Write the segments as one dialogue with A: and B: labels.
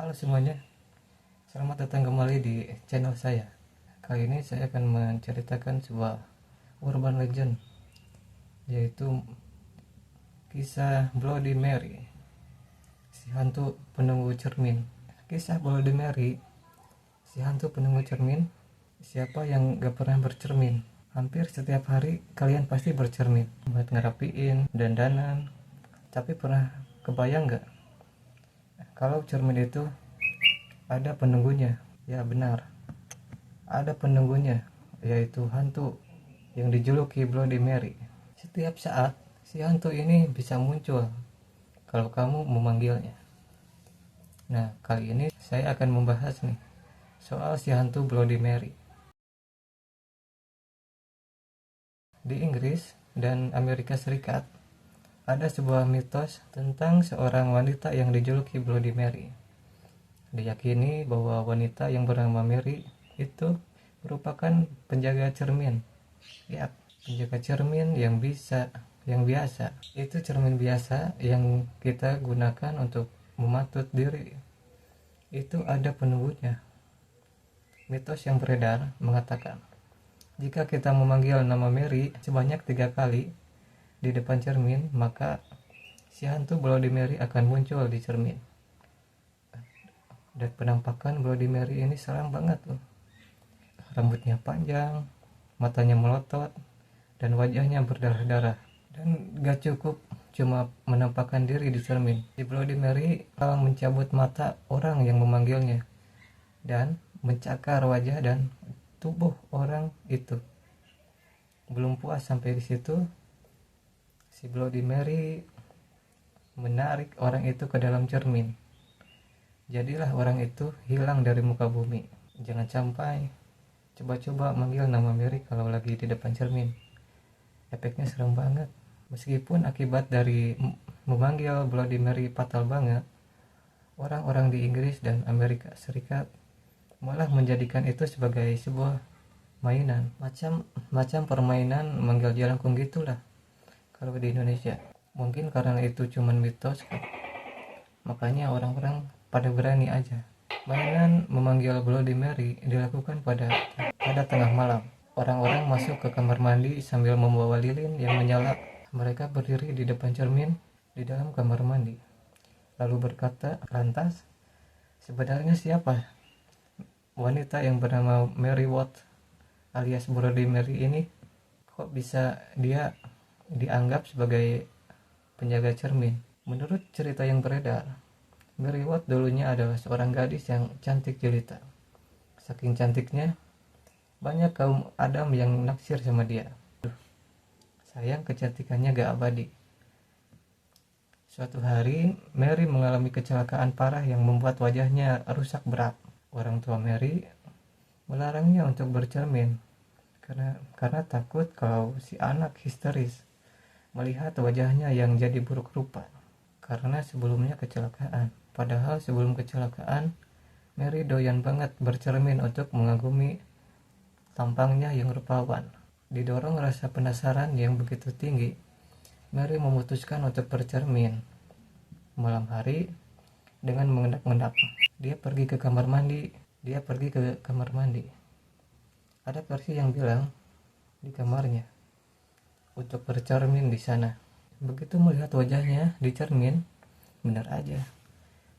A: Halo semuanya, selamat datang kembali di channel saya. Kali ini saya akan menceritakan sebuah urban legend, yaitu kisah Bloody Mary, si hantu penunggu cermin. Kisah Bloody Mary, si hantu penunggu cermin. Siapa yang gak pernah bercermin? Hampir setiap hari kalian pasti bercermin buat ngerapiin dandanan. Tapi pernah kebayang gak kalau cermin itu ada penunggunya? Ya benar, ada penunggunya, yaitu hantu yang dijuluki Bloody Mary. Setiap saat si hantu ini bisa muncul kalau kamu memanggilnya. Nah, kali ini saya akan membahas nih soal si hantu Bloody Mary. Di Inggris dan Amerika Serikat ada sebuah mitos tentang seorang wanita yang dijuluki Bloody Mary. Diyakini bahwa wanita yang bernama Mary itu merupakan penjaga cermin. Ya, penjaga cermin yang biasa. Itu cermin biasa yang kita gunakan untuk mematut diri. Itu ada penunggunya. Mitos yang beredar mengatakan, jika kita memanggil nama Mary sebanyak 3 kali di depan cermin, maka si hantu Bloody Mary akan muncul di cermin. Dan penampakan Bloody Mary ini seram banget loh. Rambutnya panjang, matanya melotot, dan wajahnya berdarah-darah. Dan gak cukup cuma menampakkan diri di cermin, si Bloody Mary mencabut mata orang yang memanggilnya dan mencakar wajah dan tubuh orang itu. Belum puas sampai di situ, si Bloody Mary menarik orang itu ke dalam cermin. Jadilah orang itu hilang dari muka bumi. Jangan sampai coba-coba manggil nama Mary kalau lagi di depan cermin. Efeknya serem banget. Meskipun akibat dari memanggil Bloody Mary fatal banget, orang-orang di Inggris dan Amerika Serikat malah menjadikan itu sebagai sebuah mainan, macam permainan manggil jelangkung gitulah kalau di Indonesia. Mungkin karena itu cuman mitos, makanya orang-orang pada berani aja. Mainan memanggil Bloody Mary dilakukan pada tengah malam. Orang-orang masuk ke kamar mandi sambil membawa lilin yang menyala. Mereka berdiri di depan cermin di dalam kamar mandi, lalu berkata, lantas, sebenarnya siapa wanita yang bernama Mary Watt alias Bloody Mary ini? Kok bisa dia dianggap sebagai penjaga cermin? Menurut cerita yang beredar, Mary Watt dulunya adalah seorang gadis yang cantik jelita. Saking cantiknya, banyak kaum Adam yang naksir sama dia. Sayang kecantikannya gak abadi. Suatu hari, Mary mengalami kecelakaan parah yang membuat wajahnya rusak berat. Orang tua Mary melarangnya untuk bercermin karena takut kalau si anak histeris melihat wajahnya yang jadi buruk rupa karena sebelumnya kecelakaan. Padahal sebelum kecelakaan, Mary doyan banget bercermin untuk mengagumi tampangnya yang rupawan. Didorong rasa penasaran yang begitu tinggi, Mary memutuskan untuk bercermin malam hari dengan mengendap-endap. Dia pergi ke kamar mandi. Ada versi yang bilang di kamarnya untuk bercermin di sana. Begitu melihat wajahnya di cermin, benar aja,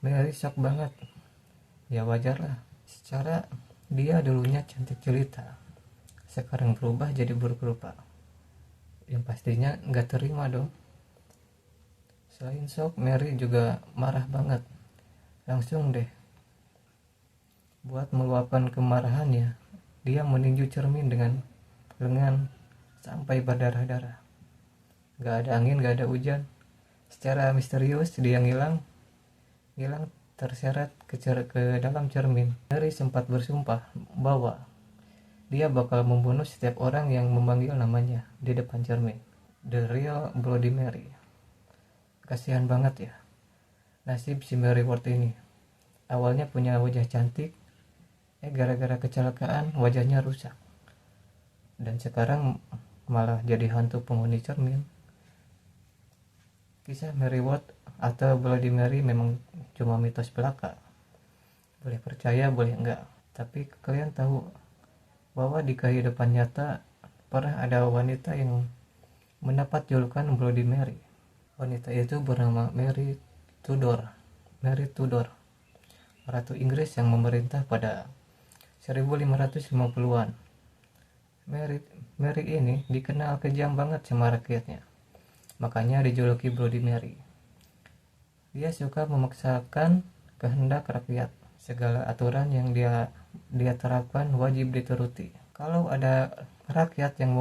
A: Mary shock banget. Ya wajarlah, secara dia dulunya cantik jelita, sekarang berubah jadi buruk rupa. Yang pastinya gak terima dong. Selain shock, Mary juga marah banget. Langsung deh, buat meluapkan kemarahannya, dia meninju cermin dengan lengan sampai berdarah-darah. Gak ada angin, gak ada hujan. Secara misterius dia ngilang terseret ke dalam cermin. Mary sempat bersumpah bahwa dia bakal membunuh setiap orang yang memanggil namanya di depan cermin. The real Bloody Mary. Kasihan banget ya nasib si Mary Ward ini. Awalnya punya wajah cantik, gara-gara kecelakaan wajahnya rusak. Dan sekarang malah jadi hantu penghuni cermin. Kisah Mary Ward atau Bloody Mary memang cuma mitos belaka. Boleh percaya, boleh enggak. Tapi kalian tahu bahwa di kehidupan nyata pernah ada wanita yang mendapat julukan Bloody Mary. Wanita itu bernama Mary Tudor. Mary Tudor, Ratu Inggris yang memerintah pada 1550-an. Mary ini dikenal kejam banget sama rakyatnya. Makanya dijuluki Bloody Mary. Dia suka memaksakan kehendak rakyat. Segala aturan yang dia terapkan wajib dituruti. Kalau ada rakyat yang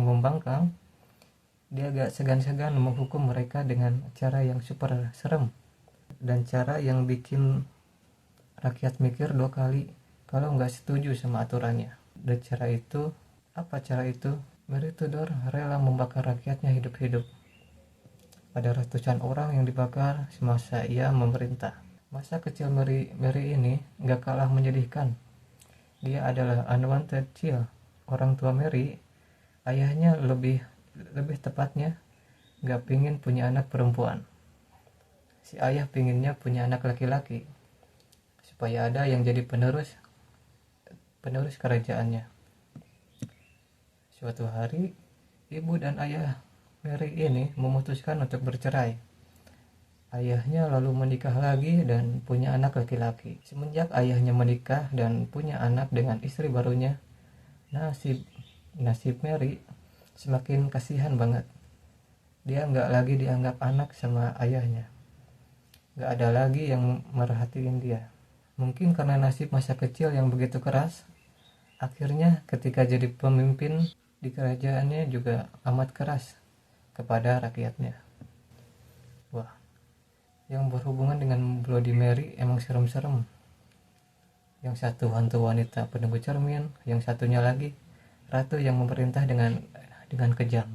A: membangkang, dia gak segan-segan menghukum mereka dengan cara yang super serem dan cara yang bikin rakyat mikir 2 kali kalau nggak setuju sama aturannya. Dan cara itu? Mary Tudor rela membakar rakyatnya hidup-hidup. Ada ratusan orang yang dibakar semasa ia memerintah. Masa kecil Mary ini nggak kalah menyedihkan. Dia adalah unwanted child. Orang tua Mary, ayahnya lebih tepatnya nggak pingin punya anak perempuan. Si ayah pinginnya punya anak laki-laki supaya ada yang jadi penerus kerajaannya. Suatu hari, ibu dan ayah Mary ini memutuskan untuk bercerai. Ayahnya lalu menikah lagi dan punya anak laki-laki. Semenjak ayahnya menikah dan punya anak dengan istri barunya, nasib Mary semakin kasihan banget. Dia nggak lagi dianggap anak sama ayahnya. Nggak ada lagi yang merhatiin dia. Mungkin karena nasib masa kecil yang begitu keras, akhirnya ketika jadi pemimpin di kerajaannya juga amat keras kepada rakyatnya. Wah, yang berhubungan dengan Bloody Mary emang serem-serem. Yang satu hantu wanita penunggu cermin, yang satunya lagi ratu yang memerintah dengan kejam.